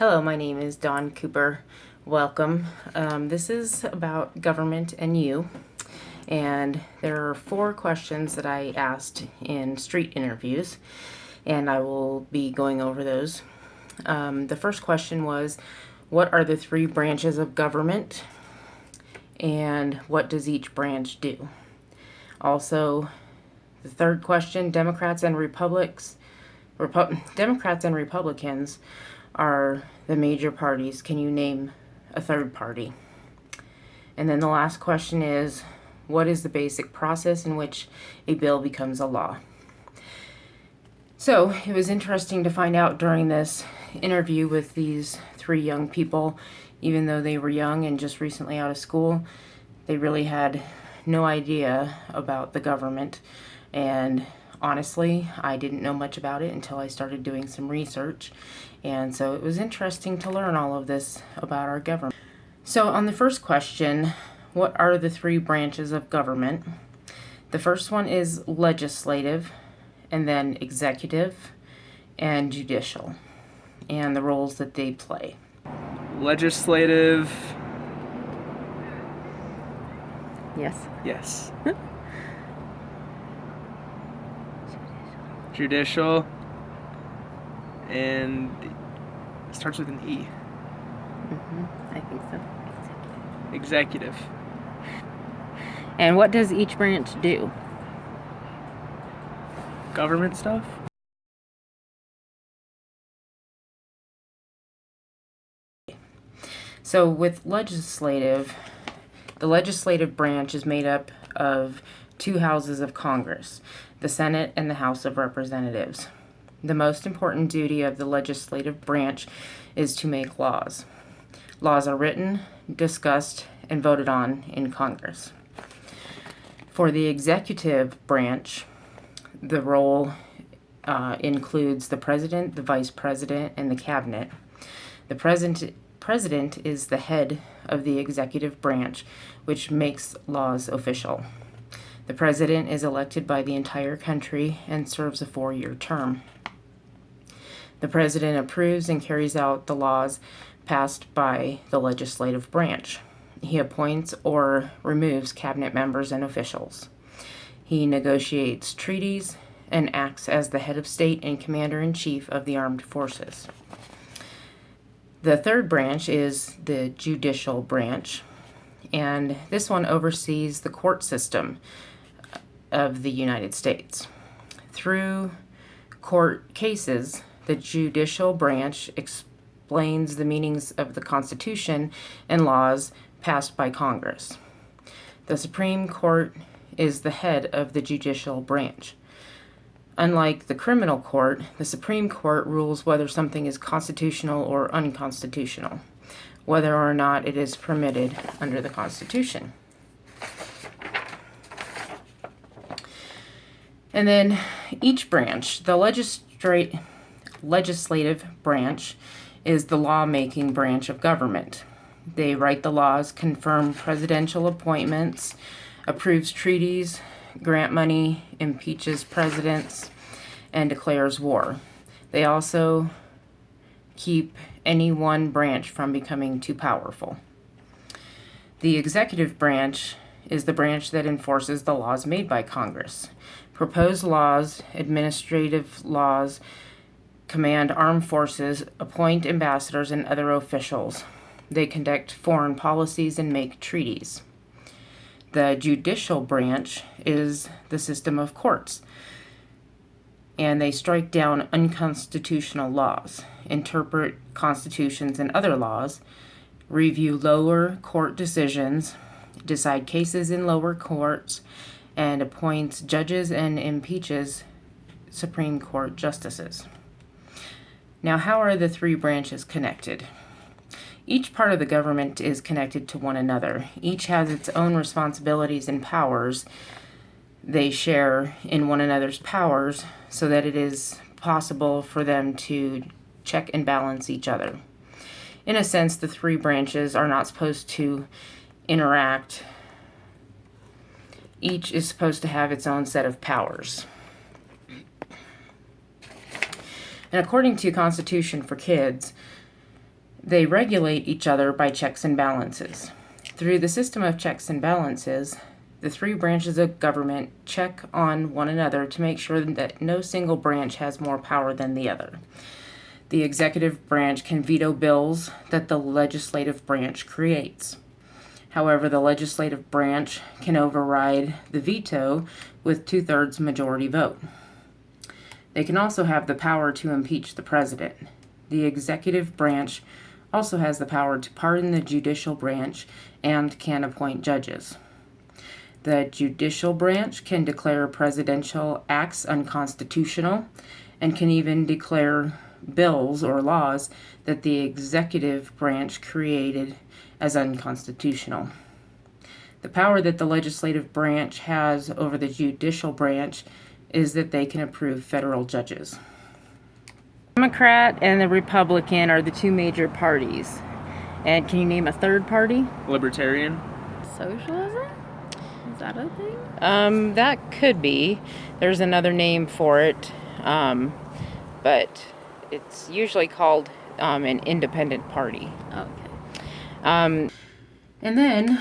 Hello, my name is Dawn Cooper. Welcome. This is about government and you, and there are 4 questions that I asked in street interviews, and I will be going over those. The first question was, what are the 3 branches of government, and what does each branch do? Also, the third question, Democrats and Republicans are the major parties. Can you name a third party? And then the last question is, what is the basic process in which a bill becomes a law? So it was interesting to find out during this interview with these 3 young people, even though they were young and just recently out of school, they really had no idea about the government. And honestly, I didn't know much about it until I started doing some research. And so it was interesting to learn all of this about our government. So on the first question, what are the 3 branches of government? The first one is legislative, and then executive, and judicial, and the roles that they play. Legislative. Yes. Yes. Judicial. And it starts with an E. I think so. Executive. And what does each branch do? Government stuff? So with legislative, the legislative branch is made up of 2 houses of Congress, the Senate and the House of Representatives. The most important duty of the legislative branch is to make laws. Laws are written, discussed, and voted on in Congress. For the executive branch, the role includes the president, the vice president, and the cabinet. The president is the head of the executive branch, which makes laws official. The president is elected by the entire country and serves a 4-year term. The president approves and carries out the laws passed by the legislative branch. He appoints or removes cabinet members and officials. He negotiates treaties and acts as the head of state and commander-in-chief of the armed forces. The third branch is the judicial branch, and this one oversees the court system of the United States. Through court cases, the judicial branch explains the meanings of the Constitution and laws passed by Congress. The Supreme Court is the head of the judicial branch. Unlike the criminal court, the Supreme Court rules whether something is constitutional or unconstitutional, whether or not it is permitted under the Constitution. And then each branch, the legislative branch is the lawmaking branch of government. They write the laws, confirm presidential appointments, approves treaties, grant money, impeaches presidents, and declares war. They also keep any one branch from becoming too powerful. The executive branch is the branch that enforces the laws made by Congress. Proposed laws, administrative laws, command armed forces, appoint ambassadors and other officials. They conduct foreign policies and make treaties. The judicial branch is the system of courts, and they strike down unconstitutional laws, interpret constitutions and other laws, review lower court decisions, decide cases in lower courts, and appoints judges and impeaches Supreme Court justices. Now, how are the 3 branches connected? Each part of the government is connected to one another. Each has its own responsibilities and powers. They share in one another's powers so that it is possible for them to check and balance each other. In a sense, the 3 branches are not supposed to interact. Each is supposed to have its own set of powers. And according to Constitution for Kids, They regulate each other by checks and balances. Through the system of checks and balances, the three branches of government check on one another to make sure that no single branch has more power than the other. The executive branch can veto bills that the legislative branch creates. However, the legislative branch can override the veto with 2/3 majority vote. They can also have the power to impeach the president. The executive branch also has the power to pardon the judicial branch and can appoint judges. The judicial branch can declare presidential acts unconstitutional and can even declare bills or laws that the executive branch created as unconstitutional. The power that the legislative branch has over the judicial branch is that they can approve federal judges. The Democrat and the Republican are the two major parties. And can you name a third party? Libertarian. Socialism? Is that a thing? That could be. There's another name for it, but it's usually called an independent party. Okay. And then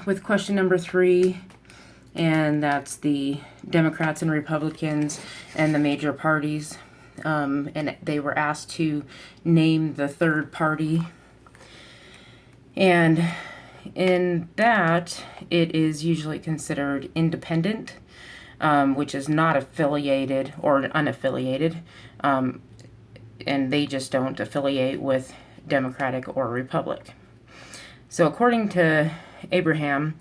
with question number 3, and that's the Democrats and Republicans and the major parties, and they were asked to name the third party. And in that, it is usually considered independent, which is not affiliated or unaffiliated, and they just don't affiliate with Democratic or Republic. So according to Abraham,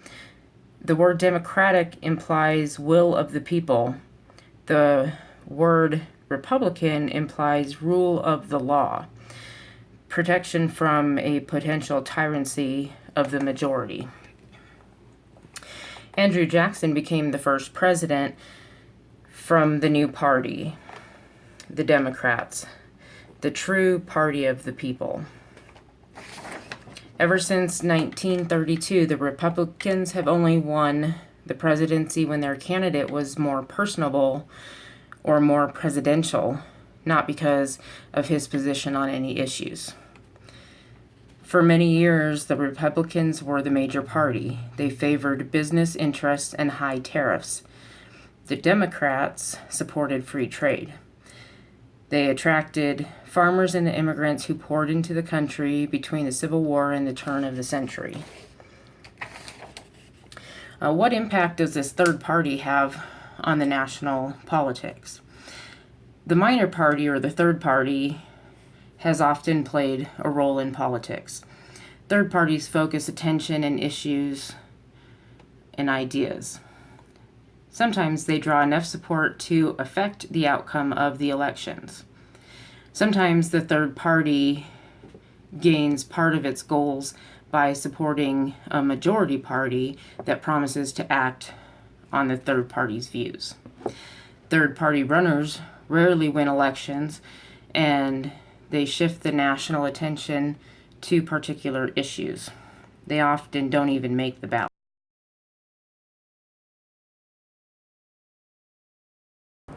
the word democratic implies will of the people. The word Republican implies rule of the law, protection from a potential tyranny of the majority. Andrew Jackson became the first president from the new party, the Democrats, the true party of the people. Ever since 1932, the Republicans have only won the presidency when their candidate was more personable or more presidential, not because of his position on any issues. For many years, the Republicans were the major party. They favored business interests and high tariffs. The Democrats supported free trade. They attracted farmers and immigrants who poured into the country between the Civil War and the turn of the century. What impact does this third party have on the national politics? The minor party or the third party has often played a role in politics. Third parties focus attention and issues and ideas. Sometimes they draw enough support to affect the outcome of the elections. Sometimes the third party gains part of its goals by supporting a majority party that promises to act on the third party's views. Third party runners rarely win elections, and they shift the national attention to particular issues. They often don't even make the ballot.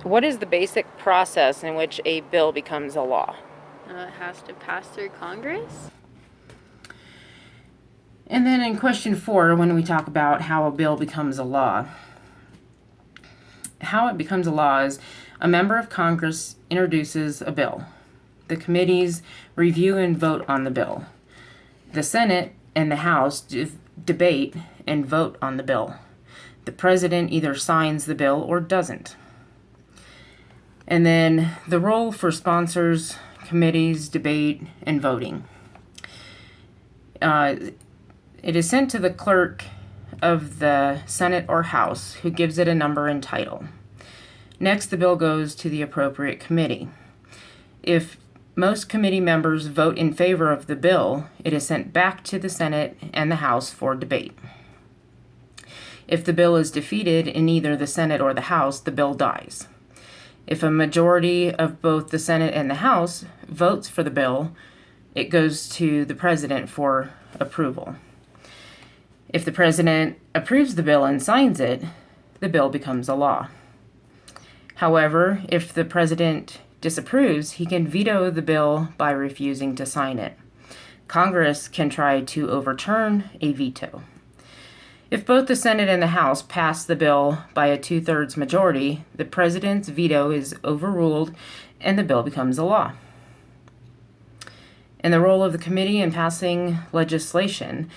What is the basic process in which a bill becomes a law? It has to pass through Congress. And then in question 4, when we talk about how a bill becomes a law, how it becomes a law is a member of Congress introduces a bill. The committees review and vote on the bill. The Senate and the House debate and vote on the bill. The president either signs the bill or doesn't. And then the role for sponsors, committees, debate, and voting. It is sent to the clerk of the Senate or House, who gives it a number and title. Next, the bill goes to the appropriate committee. If most committee members vote in favor of the bill, it is sent back to the Senate and the House for debate. If the bill is defeated in either the Senate or the House, the bill dies. If a majority of both the Senate and the House votes for the bill, it goes to the president for approval. If the president approves the bill and signs it, the bill becomes a law. However, if the president disapproves, he can veto the bill by refusing to sign it. Congress can try to overturn a veto. If both the Senate and the House pass the bill by a 2/3 majority, the president's veto is overruled and the bill becomes a law. And the role of the committee in passing legislation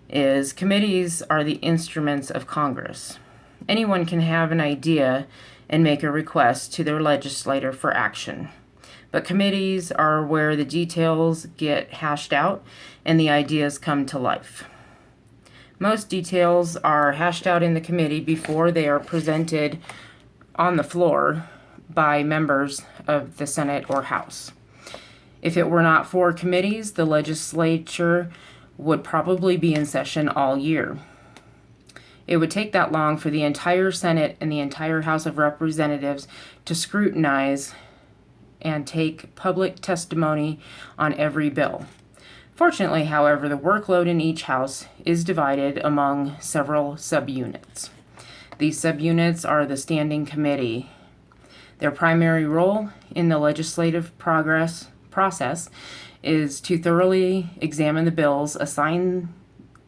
is committees are the instruments of Congress. Anyone can have an idea and make a request to their legislator for action. But committees are where the details get hashed out and the ideas come to life. Most details are hashed out in the committee before they are presented on the floor by members of the Senate or House. If it were not for committees, the legislature would probably be in session all year. It would take that long for the entire Senate and the entire House of Representatives to scrutinize and take public testimony on every bill. Fortunately, however, the workload in each house is divided among several subunits. These subunits are the standing committee. Their primary role in the legislative process is to thoroughly examine the bills assigned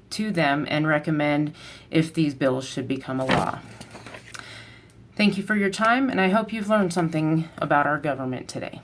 to them and recommend if these bills should become a law. Thank you for your time, and I hope you've learned something about our government today.